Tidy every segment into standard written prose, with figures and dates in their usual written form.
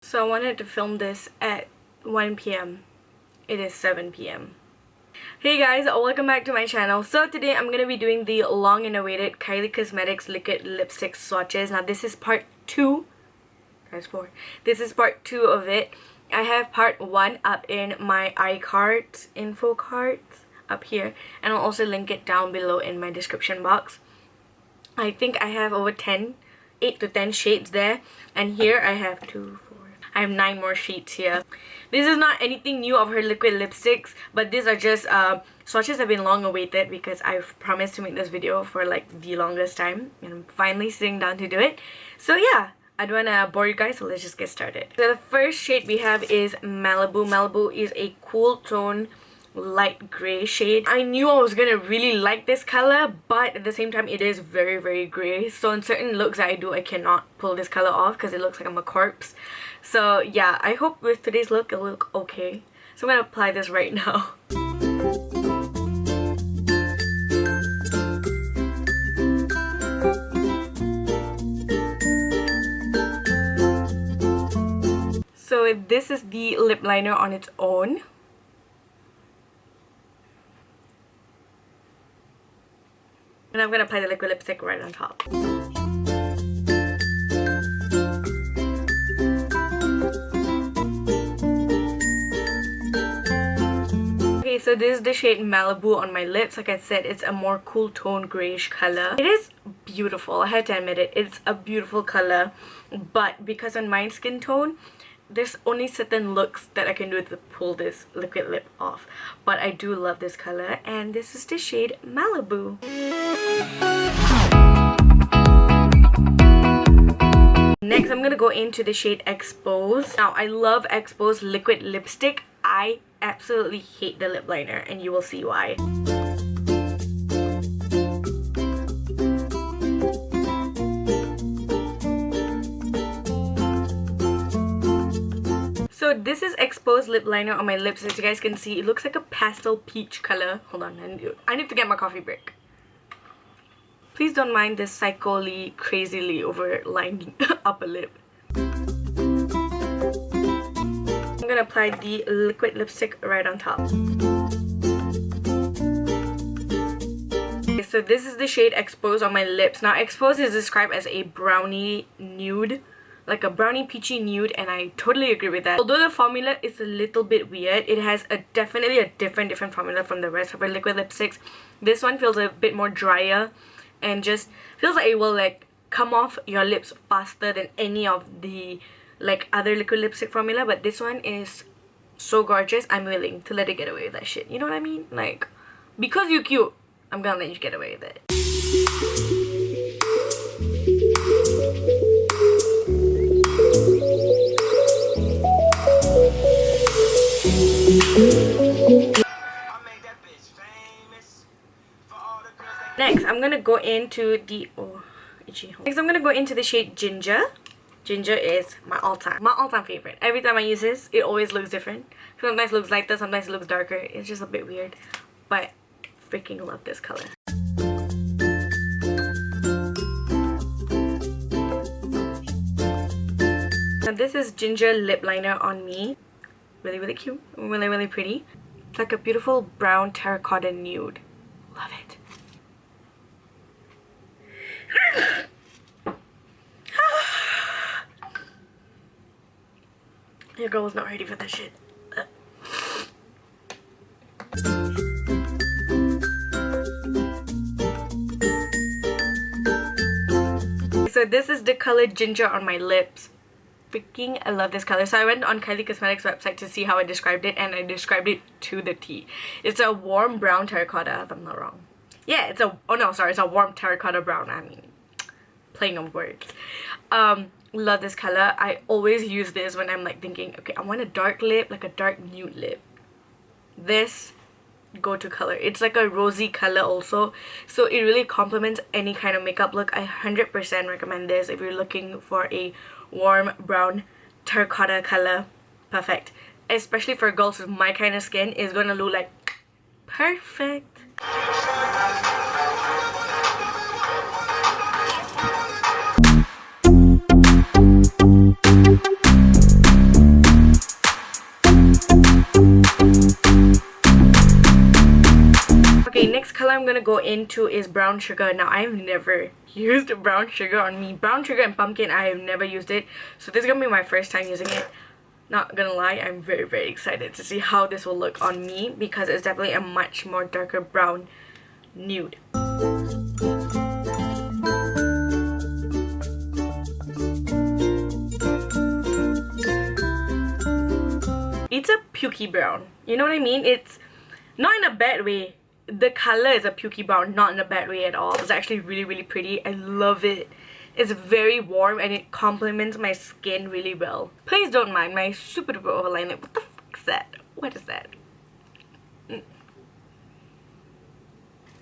So I wanted to film this at 1 p.m. It is 7 p.m. Hey guys, welcome back to my channel. So today I'm going to be doing the long and awaited Kylie Cosmetics liquid lipstick swatches. Now this is part 2. That's 4. This is part 2 of it. I have part 1 up in my iCards, info cards up here, and I'll also link it down below in my description box. I think I have over 8 to 10 shades there, and here I have 9 more sheets here. This is not anything new of her liquid lipsticks, but these are just swatches have been long awaited because I've promised to make this video for like the longest time, and I'm finally sitting down to do it. So yeah, I don't wanna bore you guys, so let's just get started. So the first shade we have is Maliboo. Maliboo is a cool tone light gray shade. I knew I was gonna really like this color, but at the same time it is very gray, so in certain looks that I do, I cannot pull this color off because it looks like I'm a corpse. So yeah, I hope with today's look it'll look okay. So I'm gonna apply this right now. So this is the lip liner on its own. And I'm going to apply the liquid lipstick right on top. Okay, so this is the shade Maliboo on my lips. Like I said, it's a more cool tone grayish color. It is beautiful, I have to admit it. It's a beautiful color, but because on my skin tone, there's only certain looks that I can do to pull this liquid lip off. But I do love this color, and this is the shade Maliboo. Next, I'm gonna go into the shade Expose. Now, I love Expose liquid lipstick. I absolutely hate the lip liner, and you will see why. So this is Exposed lip liner on my lips. As you guys can see, it looks like a pastel peach color. Hold on, I need to get my coffee break. Please don't mind this psychically, crazily overlined upper lip. I'm gonna apply the liquid lipstick right on top. Okay, so this is the shade Exposed on my lips. Now Exposed is described as a brownie nude, like a brownie peachy nude, and I totally agree with that. Although the formula is a little bit weird, it has definitely a different formula from the rest of her liquid lipsticks. This one feels a bit more drier and just feels like it will like come off your lips faster than any of the like other liquid lipstick formula, but this one is so gorgeous. I'm willing to let it get away with that shit, you know what I mean? Like, because you're cute, I'm gonna let you get away with it. Next, I'm gonna go into the Next, I'm gonna go into the shade Ginger. Ginger is my all-time favorite. Every time I use this, it always looks different. Sometimes it looks lighter, sometimes it looks darker. It's just a bit weird, but freaking love this color. Now this is Ginger lip liner on me. Really cute, really pretty. It's like a beautiful brown terracotta nude. Love it. Your girl was not ready for that shit. So this is the color Ginger on my lips. Freaking I love this color. So I went on Kylie Cosmetics website to see how I described it, and I described it to the T. It's a warm brown terracotta, if I'm not wrong. Yeah, it's a warm terracotta brown. I mean, playing on words. Love this color. I always use this when I'm like thinking, okay, I want a dark lip, like a dark nude lip. This go-to color. It's like a rosy color also, so it really complements any kind of makeup look. I 100% recommend this if you're looking for a warm brown terracotta color. Perfect, especially for girls with my kind of skin. It's gonna look like perfect. color I'm gonna go into is brown sugar. Now, I've never used brown sugar on me. Brown sugar and pumpkin, I have never used it. So this is gonna be my first time using it. Not gonna lie, I'm very, very excited to see how this will look on me because it's definitely a much more darker brown nude. It's a pukey brown. You know what I mean? It's not in a bad way. The color is a pukey brown, not in a bad way at all. It's actually really, really pretty. I love it. It's very warm and it complements my skin really well. Please don't mind my super duper overliner. What the fuck is that? What is that?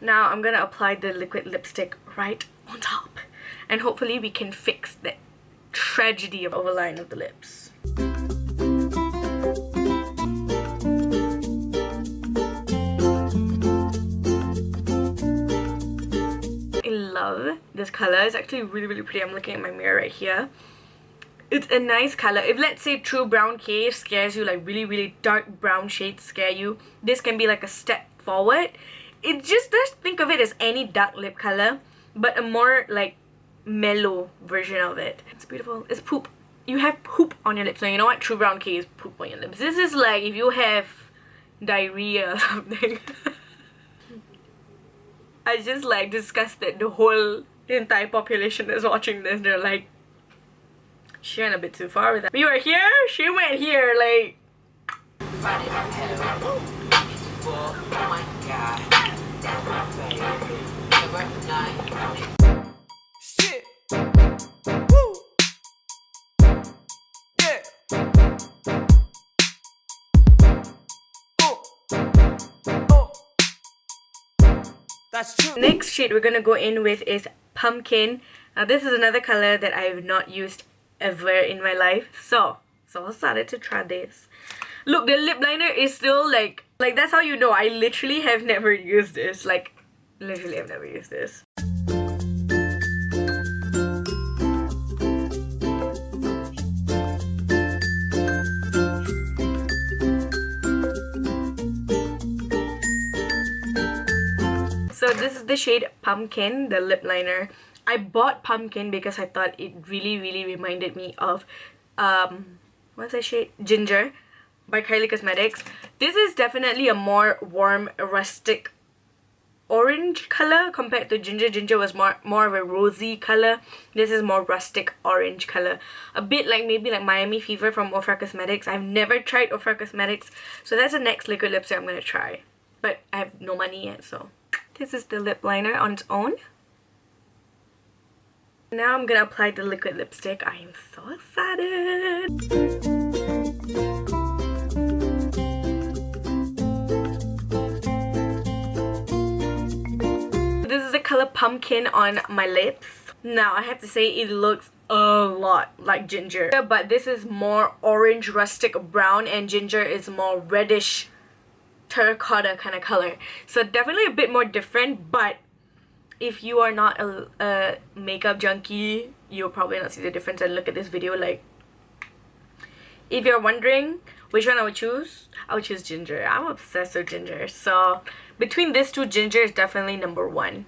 Now I'm gonna apply the liquid lipstick right on top. And hopefully we can fix that tragedy of overline of the lips. I love this color. It's actually really, really pretty. I'm looking at my mirror right here. It's a nice color. If let's say true brown K scares you, like really, really dark brown shades scare you, this can be like a step forward. It just think of it as any dark lip color, but a more like mellow version of it. It's beautiful. It's poop. You have poop on your lips. Now you know what? True brown K is poop on your lips. This is like if you have diarrhea or something. I just like disgusted the entire population that's watching this. They're like, she went a bit too far with that. We were here, she went here, like. Oh my god. Shit. Woo. Yeah. That's true. Next shade we're gonna go in with is pumpkin. Now this is another color that I have not used ever in my life. So I started to try this. Look, the lip liner is still like that's how you know I literally have never used this. Like, literally I've never used this. So this is the shade Pumpkin, the lip liner. I bought Pumpkin because I thought it really, really reminded me of, what's that shade? Ginger by KYLIE Cosmetics. This is definitely a more warm, rustic orange color compared to Ginger. Ginger was more of a rosy color. This is more rustic orange color. A bit like maybe like Miami Fever from Ofra Cosmetics. I've never tried Ofra Cosmetics, so that's the next liquid lipstick I'm going to try. But I have no money yet, so. This is the lip liner on its own. Now I'm gonna apply the liquid lipstick. I am so excited. This is the color Pumpkin on my lips. Now I have to say it looks a lot like Ginger, but this is more orange rustic brown and Ginger is more reddish terracotta kind of color. So definitely a bit more different, but if you are not a makeup junkie, you'll probably not see the difference and look at this video. Like, if you're wondering which one I would choose Ginger. I'm obsessed with Ginger. So between these two, Ginger is definitely number one.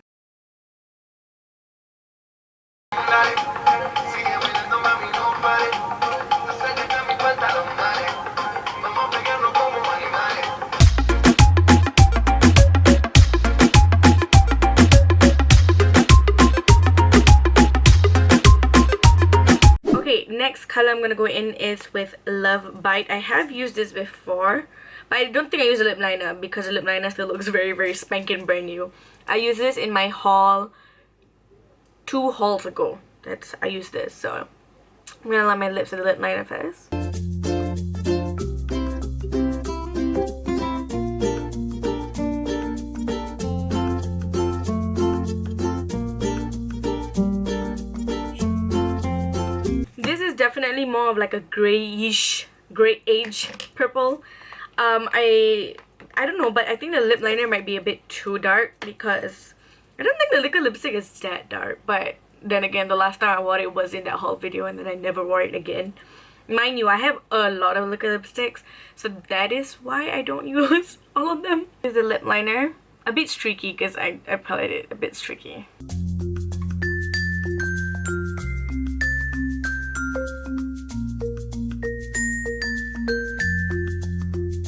Next color I'm gonna go in is with Love Bite. I have used this before, but I don't think I used a lip liner because the lip liner still looks very, very spanking brand new. I used this in my haul 2 hauls ago. I used this, so I'm gonna line my lips with the lip liner first. Definitely more of like a grayish, grey-age purple. I don't know, but I think the lip liner might be a bit too dark because I don't think the liquid lipstick is that dark. But then again, the last time I wore it was in that haul video and then I never wore it again. Mind you, I have a lot of liquid lipsticks, so that is why I don't use all of them. This is the lip liner. a bit streaky because I applied it a bit streaky.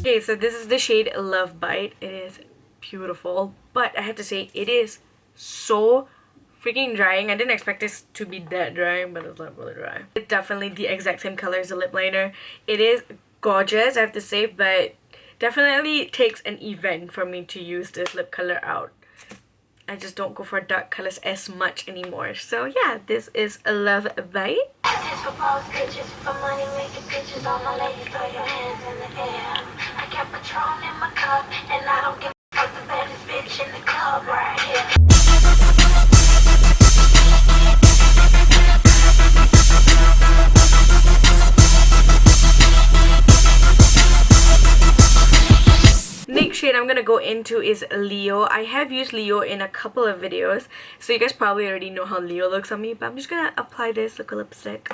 Okay, so this is the shade Love Bite. It is beautiful, but I have to say it is so freaking drying. I didn't expect this to be that dry, but it's not really dry. It's definitely the exact same color as the lip liner. It is gorgeous, I have to say, but definitely takes an event for me to use this lip color out. I just don't go for dark colors as much anymore. So yeah, this is a Love Bite. I kept Patron in my cup, and I don't give a fuck, the baddest bitch in the club right here. Next shade I'm gonna go into is Leo. I have used Leo in a couple of videos, so you guys probably already know how Leo looks on me, but I'm just gonna apply this liquid lipstick.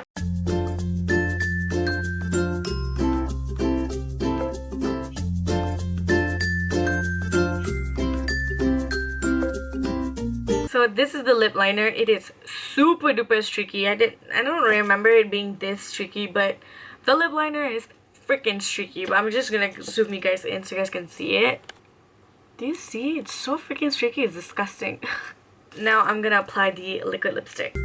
So this is the lip liner. It is super duper streaky. I don't remember it being this streaky, but the lip liner is freaking streaky. But I'm just gonna zoom you guys in so you guys can see it. Do you see? It's so freaking streaky. It's disgusting. Now I'm gonna apply the liquid lipstick.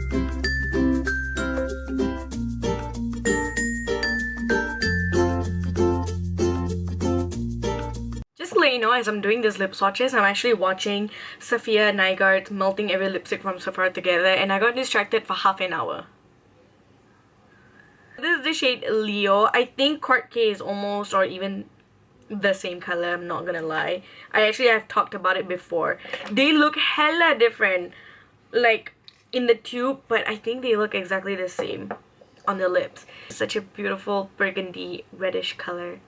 Just to let you know, as I'm doing these lip swatches, I'm actually watching Safiya Nygaard's Melting Every Lipstick from Sephora Together, and I got distracted for half an hour. This is the shade Leo. I think Kourt K is almost or even the same color, I'm not gonna lie. I actually have talked about it before. They look hella different, like in the tube, but I think they look exactly the same on the lips. Such a beautiful burgundy reddish color.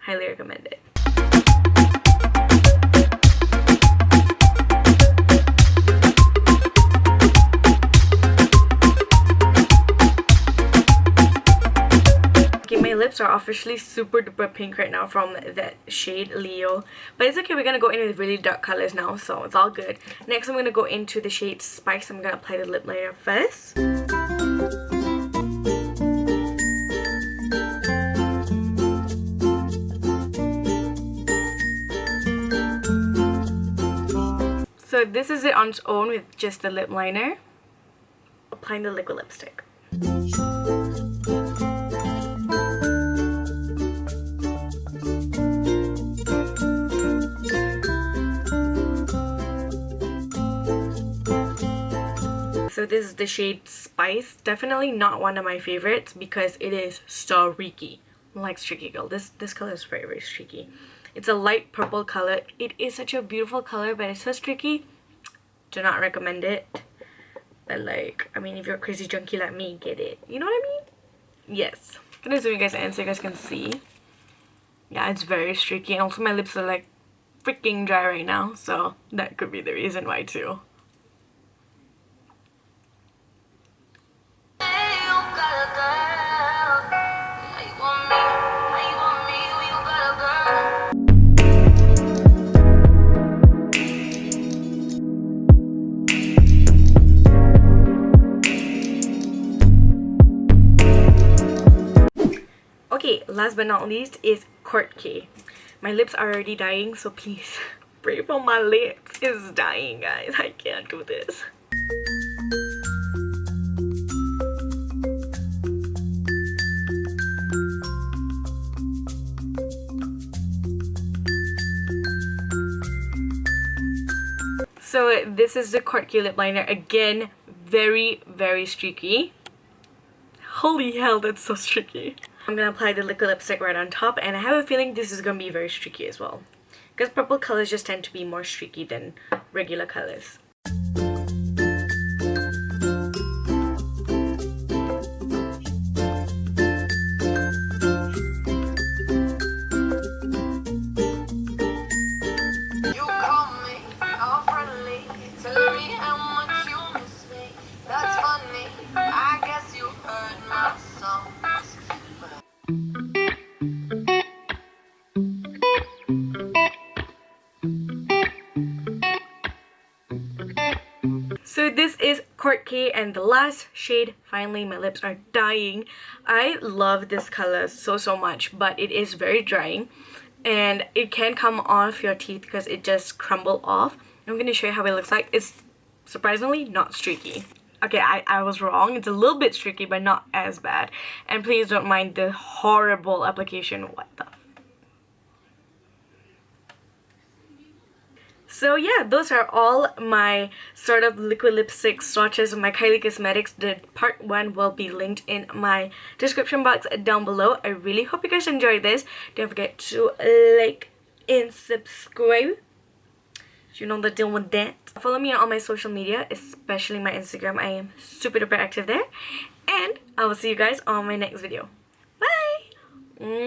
Highly recommend it. Lips are officially super duper pink right now from that shade Leo, but it's okay, we're gonna go in with really dark colors now, so it's all good. Next I'm gonna go into the shade Spice. I'm gonna apply the lip liner first. So this is it on its own with just the lip liner. Applying the liquid lipstick. So this is the shade Spice. Definitely not one of my favorites because it is streaky. Like streaky girl. This color is very, very streaky. It's a light purple color. It is such a beautiful color, but it's so streaky. Do not recommend it. But like, I mean, if you're a crazy junkie like me, get it. You know what I mean? Yes. I'm gonna zoom you guys in so you guys can see. Yeah, it's very streaky. And also my lips are like freaking dry right now. So that could be the reason why too. Okay, last but not least is Kourt K. My lips are already dying, so please pray for my lips. It's dying, guys. I can't do this. So this is the Kourt K lip liner. Again, very, very streaky. Holy hell, that's so streaky. I'm gonna apply the liquid lipstick right on top, and I have a feeling this is gonna be very streaky as well. Because purple colors just tend to be more streaky than regular colors. Kourt K, and the last shade, finally. My lips are dying. I love this color so much, but it is very drying and it can come off your teeth because it just crumble off. I'm going to show you how it looks like. It's surprisingly not streaky. Okay, I was wrong. It's a little bit streaky, but not as bad. And please don't mind the horrible application. What the So yeah, those are all my sort of liquid lipstick swatches of my Kylie Cosmetics. The part 1 will be linked in my description box down below. I really hope you guys enjoyed this. Don't forget to like and subscribe. You know the deal with that. Follow me on all my social media, especially my Instagram. I am super duper active there. And I will see you guys on my next video. Bye!